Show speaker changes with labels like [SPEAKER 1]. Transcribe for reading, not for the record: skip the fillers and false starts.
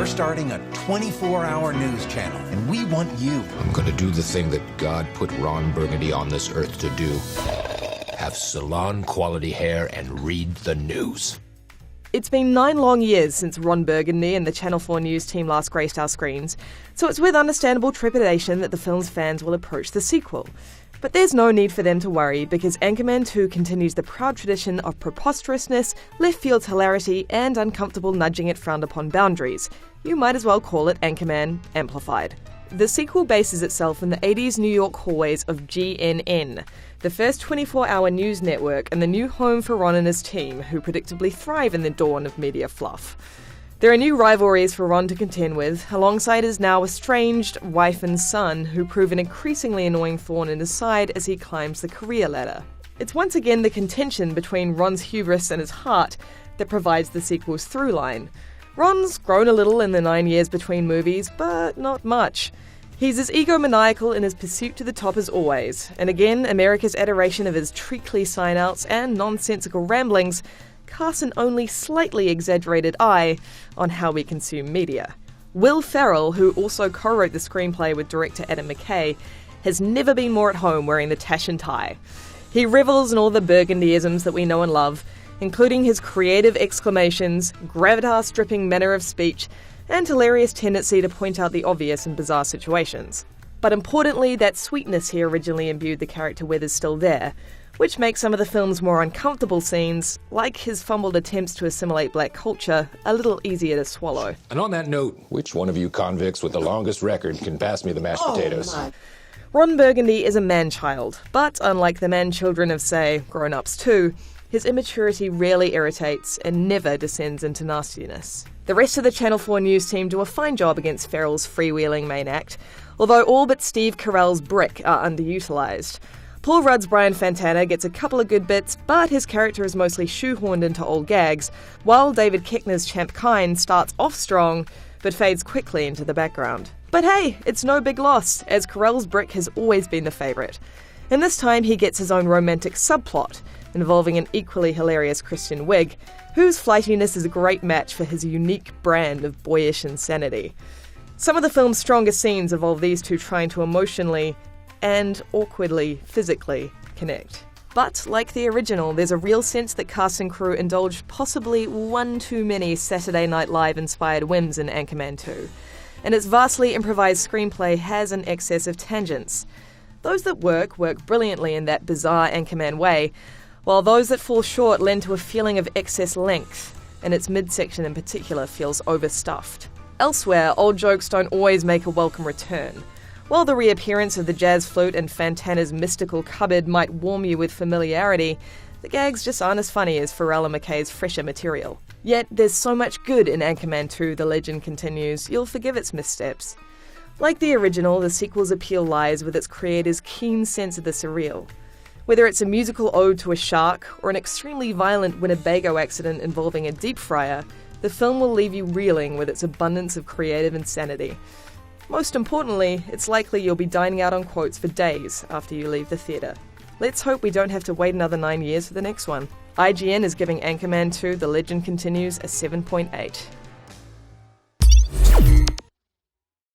[SPEAKER 1] We're starting a 24-hour news channel, and we want you.
[SPEAKER 2] I'm gonna do the thing that God put Ron Burgundy on this earth to do. Have salon-quality hair and read the news.
[SPEAKER 3] It's been 9 long years since Ron Burgundy and the Channel 4 News team last graced our screens, so it's with understandable trepidation that the film's fans will approach the sequel. But there's no need for them to worry, because Anchorman 2 continues the proud tradition of preposterousness, left-field hilarity, and uncomfortable nudging at frowned-upon boundaries. You might as well call it Anchorman amplified. The sequel bases itself in the 80s New York hallways of GNN, the first 24-hour news network and the new home for Ron and his team, who predictably thrive in the dawn of media fluff. There are new rivalries for Ron to contend with, alongside his now estranged wife and son, who prove an increasingly annoying thorn in his side as he climbs the career ladder. It's once again the contention between Ron's hubris and his heart that provides the sequel's through line. Ron's grown a little in the 9 years between movies, but not much. He's as egomaniacal in his pursuit to the top as always, and again, America's adoration of his treacly sign-outs and nonsensical ramblings casts an only slightly exaggerated eye on how we consume media. Will Ferrell, who also co-wrote the screenplay with director Adam McKay, has never been more at home wearing the tash and tie. He revels in all the Burgundyisms that we know and love, including his creative exclamations, gravitas-dripping manner of speech, and hilarious tendency to point out the obvious in bizarre situations. But importantly, that sweetness he originally imbued the character with is still there, which makes some of the film's more uncomfortable scenes, like his fumbled attempts to assimilate black culture, a little easier to swallow.
[SPEAKER 2] And on that note, which one of you convicts with the longest record can pass me the mashed potatoes?
[SPEAKER 3] Ron Burgundy is a man-child, but unlike the man-children of, say, grown-ups too, his immaturity rarely irritates and never descends into nastiness. The rest of the Channel 4 News team do a fine job against Ferrell's freewheeling main act, although all but Steve Carell's Brick are underutilised. Paul Rudd's Brian Fantana gets a couple of good bits, but his character is mostly shoehorned into old gags, while David Koechner's Champ Kine starts off strong, but fades quickly into the background. But hey, it's no big loss, as Carell's Brick has always been the favourite. And this time he gets his own romantic subplot, involving an equally hilarious Kristen Wiig, whose flightiness is a great match for his unique brand of boyish insanity. Some of the film's strongest scenes involve these two trying to emotionally and awkwardly, physically connect. But, like the original, there's a real sense that cast and crew indulged possibly one too many Saturday Night Live-inspired whims in Anchorman 2, and its vastly improvised screenplay has an excess of tangents. Those that work brilliantly in that bizarre Anchorman way, while those that fall short lend to a feeling of excess length, and its midsection in particular feels overstuffed. Elsewhere, old jokes don't always make a welcome return. While the reappearance of the jazz flute and Fantana's mystical cupboard might warm you with familiarity, the gags just aren't as funny as Ferrell and McKay's fresher material. Yet there's so much good in Anchorman 2, The Legend Continues, you'll forgive its missteps. Like the original, the sequel's appeal lies with its creator's keen sense of the surreal. Whether it's a musical ode to a shark or an extremely violent Winnebago accident involving a deep fryer, the film will leave you reeling with its abundance of creative insanity. Most importantly, it's likely you'll be dining out on quotes for days after you leave the theatre. Let's hope we don't have to wait another 9 years for the next one. IGN is giving Anchorman 2, The Legend Continues a 7.8.